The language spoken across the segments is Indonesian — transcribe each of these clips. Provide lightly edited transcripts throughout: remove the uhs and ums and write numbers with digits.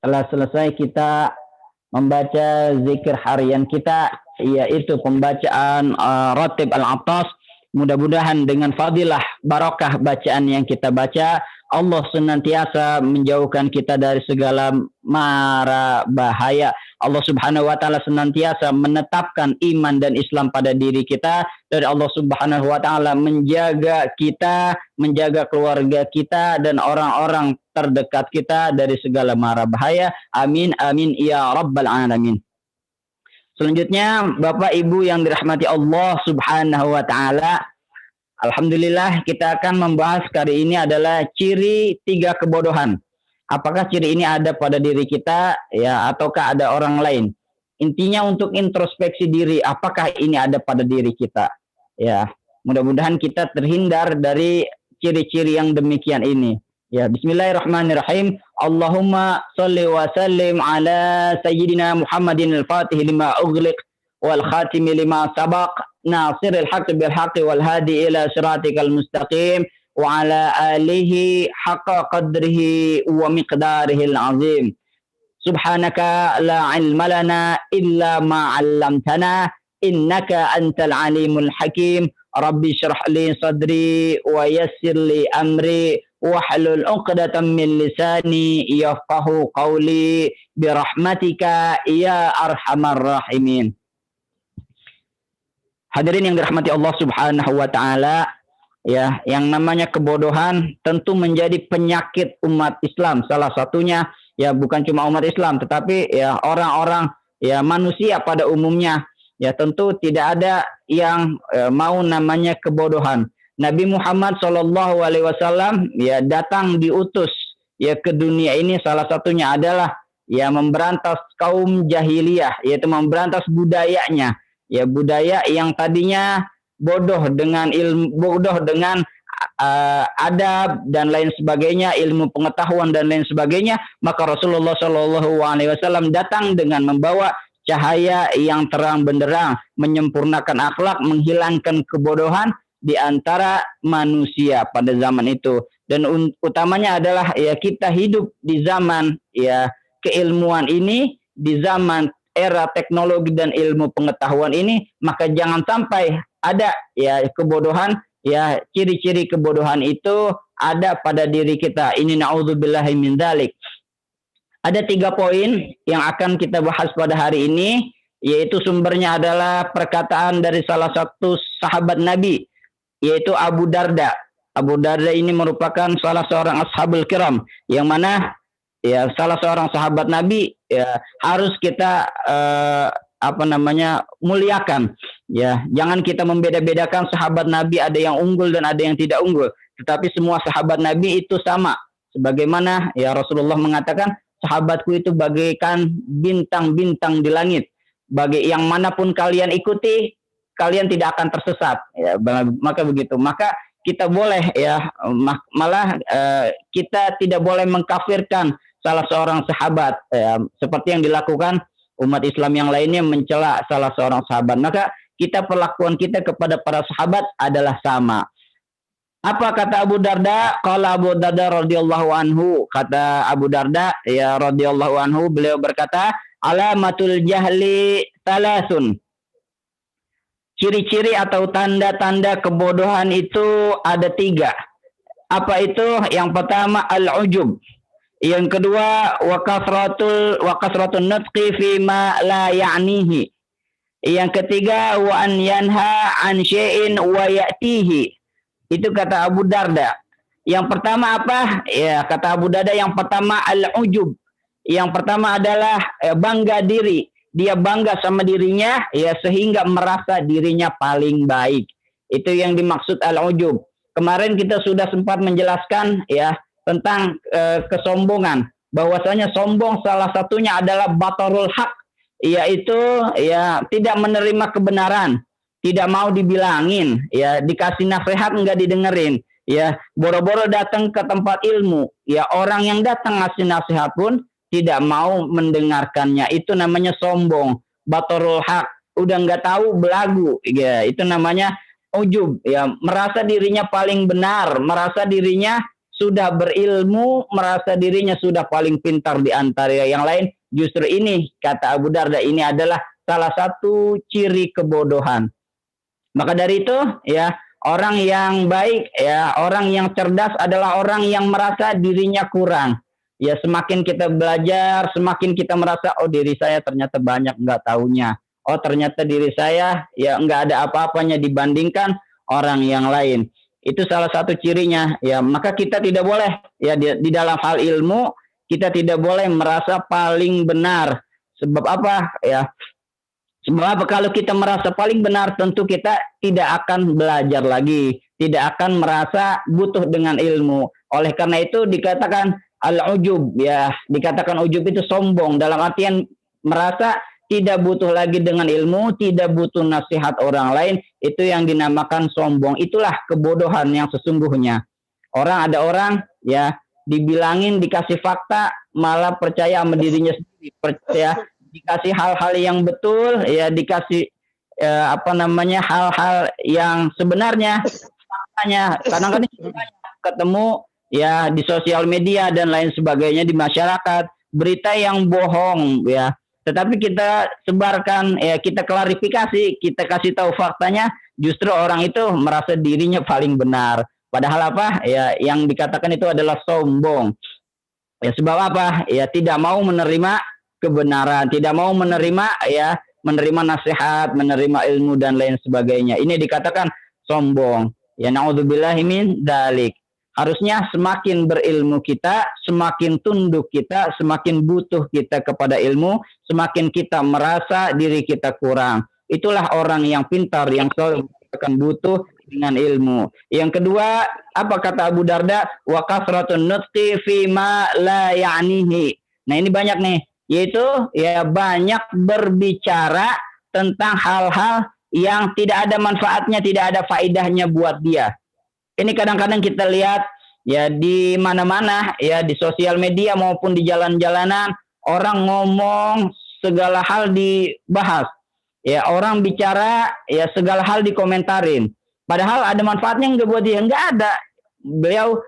Telah selesai kita membaca zikir harian kita, yaitu pembacaan Ratib Al-Attas. Mudah-mudahan dengan fadilah barakah bacaan yang kita baca, Allah senantiasa menjauhkan kita dari segala mara bahaya. Allah Subhanahu wa taala senantiasa menetapkan iman dan Islam pada diri kita, dan Allah Subhanahu wa taala menjaga kita, menjaga keluarga kita dan orang-orang terdekat kita dari segala mara bahaya. Amin amin ya rabbal alamin. Selanjutnya, Bapak Ibu yang dirahmati Allah Subhanahu wa taala, alhamdulillah kita akan membahas kali ini adalah ciri 3 kebodohan. Apakah ciri ini ada pada diri kita ya ataukah ada orang lain? Intinya untuk introspeksi diri, apakah ini ada pada diri kita? Ya, mudah-mudahan kita terhindar dari ciri-ciri yang demikian ini. Ya, bismillahirrahmanirrahim. Allahumma shalli wa sallim ala sayyidina Muhammadin al-Fatih lima ughliq wal khatimi lima sabaq nasiril haqqi bil haqqi wal hadi ila siratikal mustaqim wa ala alihi haqqa qadrihi wa miqdarihil azim. Subhanaka la ilma lana illa ma 'allamtana innaka antal alimul hakim. Rabbi shrah li sadri wa yassir li amri wahlul 'uqdatam min lisani yafqahu qawli birahmatika ya arhamar rahimin. Hadirin yang dirahmati Allah Subhanahu wa taala, ya, yang namanya kebodohan tentu menjadi penyakit umat Islam. Salah satunya ya bukan cuma umat Islam tetapi ya orang-orang ya manusia pada umumnya. Ya tentu tidak ada yang mau namanya kebodohan. Nabi Muhammad SAW ya datang diutus ya ke dunia ini, salah satunya adalah ya memberantas kaum jahiliyah, yaitu memberantas budayanya. Ya budaya yang tadinya bodoh dengan ilmu, bodoh dengan adab dan lain sebagainya, ilmu pengetahuan dan lain sebagainya, maka Rasulullah SAW datang dengan membawa cahaya yang terang benderang, menyempurnakan akhlak, menghilangkan kebodohan di antara manusia pada zaman itu. Dan utamanya adalah ya kita hidup di zaman ya keilmuan ini, di zaman era teknologi dan ilmu pengetahuan ini, maka jangan sampai ada ya kebodohan, ya ciri-ciri kebodohan itu ada pada diri kita. Ini na'udzubillahi min dzalik. Ada 3 poin yang akan kita bahas pada hari ini, yaitu sumbernya adalah perkataan dari salah satu sahabat Nabi, yaitu Abu Darda. Abu Darda ini merupakan salah seorang ashabul kiram, yang mana ya salah seorang sahabat Nabi ya harus kita muliakan. Ya, jangan kita membeda-bedakan sahabat Nabi, ada yang unggul dan ada yang tidak unggul, tetapi semua sahabat Nabi itu sama. Sebagaimana ya Rasulullah mengatakan, sahabatku itu bagaikan bintang-bintang di langit. Bagi yang manapun kalian ikuti, kalian tidak akan tersesat. Ya, maka begitu. Maka kita boleh ya malah kita tidak boleh mengkafirkan salah seorang sahabat ya, seperti yang dilakukan umat Islam yang lainnya mencela salah seorang sahabat. Maka kita perlakuan kita kepada para sahabat adalah sama. Apa kata Abu Darda? Qala Abu Darda radhiyallahu anhu. Kata Abu Darda ya radhiyallahu anhu, beliau berkata, alamatul jahli talasun. Ciri-ciri atau tanda-tanda kebodohan itu ada 3. Apa itu? Yang pertama al-ujub. Yang kedua wa kasratun nutqi fi ma la ya'nihi. Yang ketiga wa an yanha an syai'in wa ya'tihi. Itu kata Abu Darda. Yang pertama apa? Ya, kata Abu Darda yang pertama al-ujub. Yang pertama adalah bangga diri. Dia bangga sama dirinya ya sehingga merasa dirinya paling baik. Itu yang dimaksud al-ujub. Kemarin kita sudah sempat menjelaskan ya tentang kesombongan. Bahwasanya sombong salah satunya adalah batarul haq, yaitu ya tidak menerima kebenaran. Tidak mau dibilangin, ya dikasih nasihat enggak didengerin, ya boro-boro datang ke tempat ilmu, ya orang yang datang ngasih nasihat pun tidak mau mendengarkannya. Itu namanya sombong, batarul haq, udah enggak tahu belagu, ya itu namanya ujub, ya merasa dirinya paling benar, merasa dirinya sudah berilmu, merasa dirinya sudah paling pintar di antara yang lain. Justru ini, kata Abu Darda, ini adalah salah satu ciri kebodohan. Maka dari itu, ya, orang yang baik, ya, orang yang cerdas adalah orang yang merasa dirinya kurang. Ya, semakin kita belajar, semakin kita merasa, oh diri saya ternyata banyak nggak taunya. Oh ternyata diri saya ya nggak ada apa-apanya dibandingkan orang yang lain. Itu salah satu cirinya. Ya, maka kita tidak boleh ya di dalam hal ilmu kita tidak boleh merasa paling benar. Sebab apa? Ya, sebab apa? Kalau kita merasa paling benar, tentu kita tidak akan belajar lagi, tidak akan merasa butuh dengan ilmu. Oleh karena itu dikatakan al-ujub, ya, dikatakan ujub itu sombong dalam artian merasa tidak butuh lagi dengan ilmu, tidak butuh nasihat orang lain, itu yang dinamakan sombong. Itulah kebodohan yang sesungguhnya. Ada orang ya dibilangin dikasih fakta malah percaya sama dirinya sendiri, percaya dikasih hal-hal yang betul, ya dikasih hal-hal yang sebenarnya faktanya. Kadang-kadang ketemu ya di sosial media dan lain sebagainya di masyarakat berita yang bohong ya, tetapi kita sebarkan ya, kita klarifikasi, kita kasih tahu faktanya, justru orang itu merasa dirinya paling benar. Padahal apa? Ya, yang dikatakan itu adalah sombong. Ya, sebab apa? Ya, tidak mau menerima kebenaran, tidak mau menerima nasihat, menerima ilmu dan lain sebagainya. Ini dikatakan sombong. Ya, naudzubillahi min dzalik. Harusnya semakin berilmu kita, semakin tunduk kita, semakin butuh kita kepada ilmu, semakin kita merasa diri kita kurang. Itulah orang yang pintar, yang selalu akan butuh dengan ilmu. Yang kedua, apa kata Abu Darda? Wa kasratun nutqi fi ma la ya'nihi. Nah, ini banyak nih, yaitu ya banyak berbicara tentang hal-hal yang tidak ada manfaatnya, tidak ada faedahnya buat dia. Ini kadang-kadang kita lihat ya di mana-mana ya di sosial media maupun di jalan-jalanan, orang ngomong segala hal dibahas. Ya, orang bicara ya segala hal dikomentarin. Padahal ada manfaatnya nggak buat dia? Nggak ada. Beliau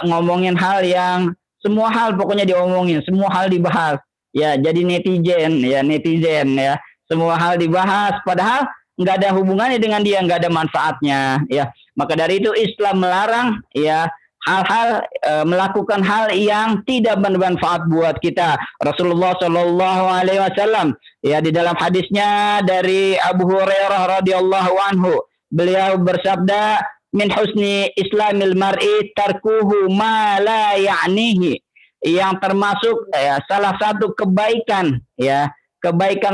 ngomongin hal yang semua hal pokoknya diomongin, semua hal dibahas. Ya, jadi netizen ya. Semua hal dibahas padahal nggak ada hubungannya dengan dia, nggak ada manfaatnya ya. Maka dari itu Islam melarang ya hal-hal melakukan hal yang tidak bermanfaat buat kita. Rasulullah Shallallahu Alaihi Wasallam ya di dalam hadisnya dari Abu Hurairah radhiyallahu anhu, beliau bersabda, min husni islamil mar'i tarkuhu ma la ya'nihi. Yang termasuk ya, salah satu kebaikan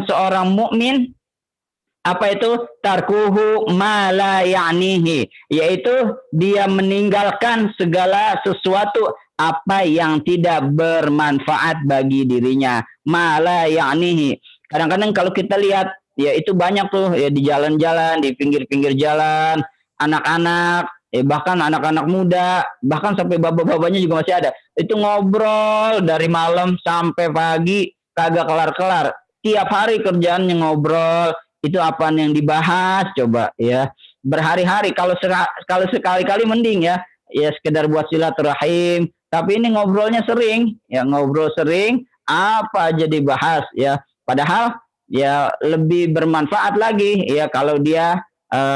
seorang mukmin, apa itu? Tarkuhu ma la ya'nihi, yaitu dia meninggalkan segala sesuatu apa yang tidak bermanfaat bagi dirinya. Ma la ya'nihi. Kadang-kadang kalau kita lihat ya itu banyak tuh ya di jalan-jalan, di pinggir-pinggir jalan, anak-anak, bahkan anak-anak muda, bahkan sampai bapak-bapaknya juga masih ada. Itu ngobrol dari malam sampai pagi kagak kelar-kelar. Tiap hari kerjaannya ngobrol. Itu apa yang dibahas coba ya berhari-hari. Kalau sekali-kali mending ya sekedar buat silaturahim, tapi ini ngobrolnya sering ya, ngobrol sering, apa aja dibahas ya, padahal ya lebih bermanfaat lagi ya kalau dia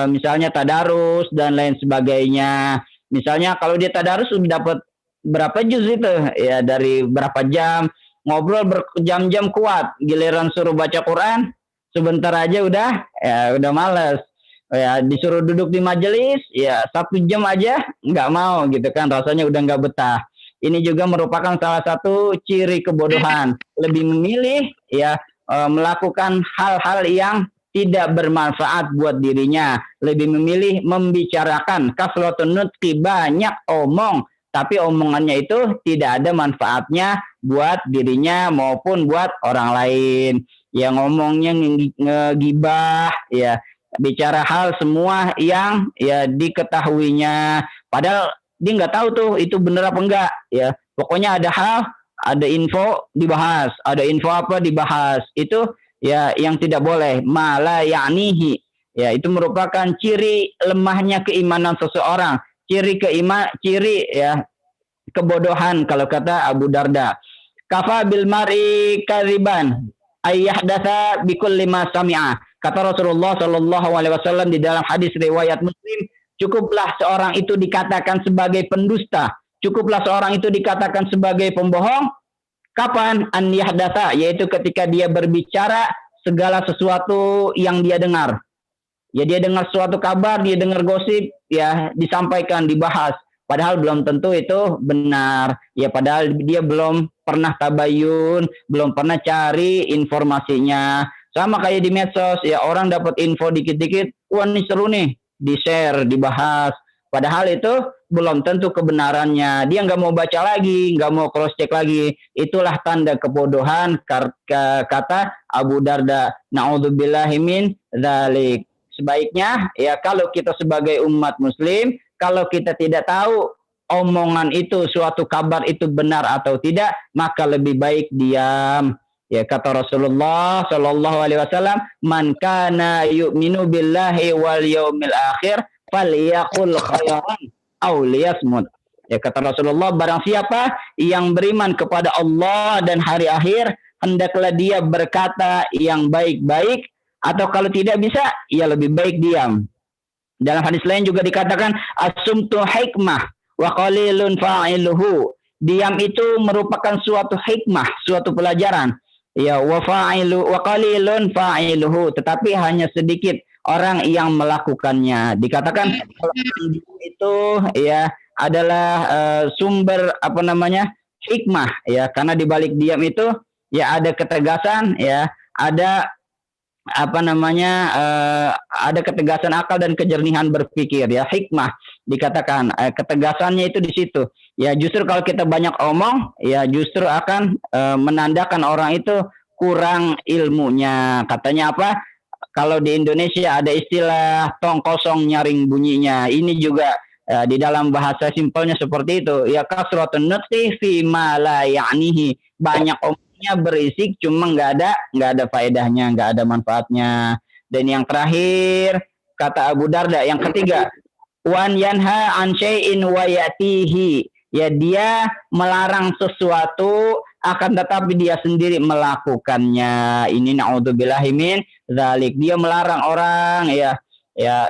misalnya tadarus dan lain sebagainya. Misalnya kalau dia tadarus sudah dapat berapa juz itu ya, dari berapa jam ngobrol berjam-jam kuat, giliran suruh baca Quran sebentar aja udah malas. Ya, disuruh duduk di majelis ya 1 jam aja nggak mau gitu kan, rasanya udah nggak betah. Ini juga merupakan salah satu ciri kebodohan, lebih memilih ya melakukan hal-hal yang tidak bermanfaat buat dirinya, lebih memilih membicarakan kasratun nutqi, banyak omong tapi omongannya itu tidak ada manfaatnya buat dirinya maupun buat orang lain. Ya, ngomongnya ngegibah ya, bicara hal semua yang ya diketahuinya, padahal dia nggak tahu tuh itu benar apa enggak ya. Pokoknya ada info dibahas, ada info apa dibahas, itu ya yang tidak boleh. Mala ya'nihi ya, itu merupakan ciri lemahnya keimanan seseorang, ciri kebodohan kalau kata Abu Darda. Kafa bil mar'i kadziban ayyahdatsa bikulli ma sami'a. Kata Rasulullah Shallallahu alaihi wasallam di dalam hadis riwayat Muslim, cukuplah seorang itu dikatakan sebagai pendusta, cukuplah seorang itu dikatakan sebagai pembohong. Kapan? An yahdatsa, yaitu ketika dia berbicara segala sesuatu yang dia dengar. Ya dia dengar suatu kabar, dia dengar gosip, ya disampaikan, dibahas. Padahal belum tentu itu benar. Ya padahal dia belum pernah tabayun, belum pernah cari informasinya. Sama kayak di medsos, ya orang dapat info dikit-dikit, wah ini seru nih, di-share, dibahas. Padahal itu belum tentu kebenarannya. Dia nggak mau baca lagi, nggak mau cross-check lagi. Itulah tanda kebodohan, kata Abu Darda. Na'udzubillahi min dzalik. Sebaiknya ya kalau kita sebagai umat muslim, kalau kita tidak tahu omongan itu, suatu kabar itu benar atau tidak, maka lebih baik diam. Ya kata Rasulullah Shallallahu alaihi wasallam, "Man kana yu'minu billahi wal yaumil akhir falyaqul khairan aw liyasmut." Ya kata Rasulullah, barang siapa yang beriman kepada Allah dan hari akhir, hendaklah dia berkata yang baik-baik, atau kalau tidak bisa, ya lebih baik diam. Dalam hadis lain juga dikatakan, as-sumtu hikmah wa qalilun fa'iluhu. Diam itu merupakan suatu hikmah, suatu pelajaran. Ya, wa qalilun fa'iluhu, tetapi hanya sedikit orang yang melakukannya. Dikatakan kalau itu ya adalah sumber hikmah ya, karena di balik diam itu ya ada ketegasan, ya ada ada ketegasan akal dan kejernihan berpikir, ya hikmah dikatakan, ketegasannya itu di situ. Ya justru kalau kita banyak omong, ya justru akan menandakan orang itu kurang ilmunya. Katanya apa? Kalau di Indonesia ada istilah tong kosong nyaring bunyinya. Ini juga di dalam bahasa simpelnya seperti itu. Ya kasratun nutqi fi ma la ya'nihi. Banyak omongnya berisik, cuma nggak ada faedahnya, nggak ada manfaatnya. Dan yang terakhir kata Abu Darda, yang ketiga, wan yanha an syai'in wa yatihi. Ya dia melarang sesuatu akan tetapi dia sendiri melakukannya. Ini naudzubillahi min dzalik. Dia melarang orang, ya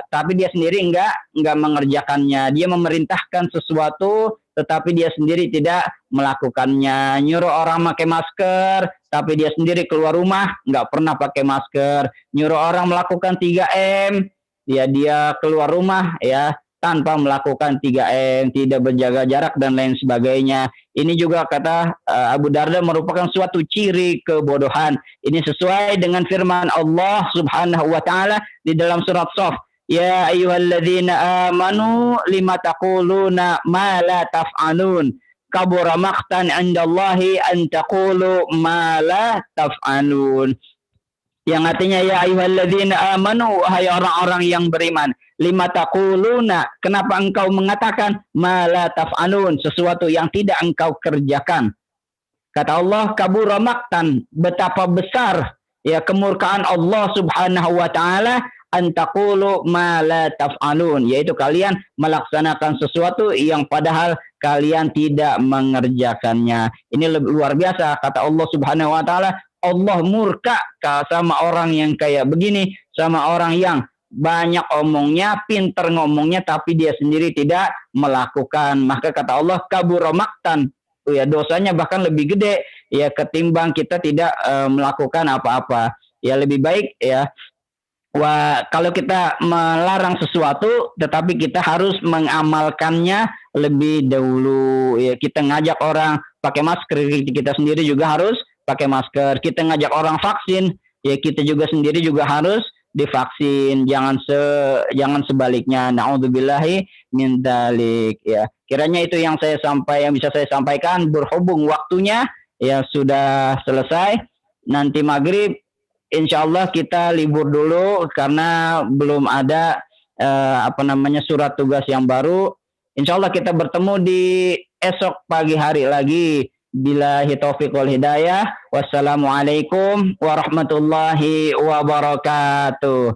tapi dia sendiri enggak mengerjakannya. Dia memerintahkan sesuatu tetapi dia sendiri tidak melakukannya. Nyuruh orang pakai masker tapi dia sendiri keluar rumah enggak pernah pakai masker. Nyuruh orang melakukan 3M, ya dia keluar rumah ya tanpa melakukan 3M, tidak berjaga jarak dan lain sebagainya. Ini juga kata Abu Darda merupakan suatu ciri kebodohan. Ini sesuai dengan firman Allah Subhanahu wa taala di dalam surat Shaf. Ya ayyuhalladzina amanu lima taquluna ma la taf'alun. Kabura maqtan 'indallahi an taqulu ma la taf'alun. Yang artinya ya ayyuhalladzina amanu, wahai orang-orang yang beriman, lima taquluna, kenapa engkau mengatakan ma la taf'alun, sesuatu yang tidak engkau kerjakan. Kata Allah, kabura maqtan, betapa besar ya kemurkaan Allah Subhanahu wa taala, an taqulu ma la taf'alun, yaitu kalian melaksanakan sesuatu yang padahal kalian tidak mengerjakannya. Ini lebih luar biasa, kata Allah Subhanahu wa taala. Allah murka sama orang yang kayak begini, sama orang yang banyak omongnya, pinter ngomongnya, tapi dia sendiri tidak melakukan. Maka kata Allah, kabura maqtan, ya dosanya bahkan lebih gede ya ketimbang kita tidak melakukan apa-apa. Ya lebih baik ya kalau kita melarang sesuatu tetapi kita harus mengamalkannya lebih dahulu. Ya kita ngajak orang pakai masker, kita sendiri juga harus pakai masker. Kita ngajak orang vaksin, ya kita juga sendiri juga harus divaksin. Jangan sebaliknya. Naudzubillahi min dzalik. Ya, kiranya itu yang bisa saya sampaikan. Berhubung waktunya ya sudah selesai. Nanti maghrib insyaallah kita libur dulu karena belum ada surat tugas yang baru. Insyaallah kita bertemu di esok pagi hari lagi. Billahi taufiq wal hidayah. Wassalamualaikum warahmatullahi wabarakatuh.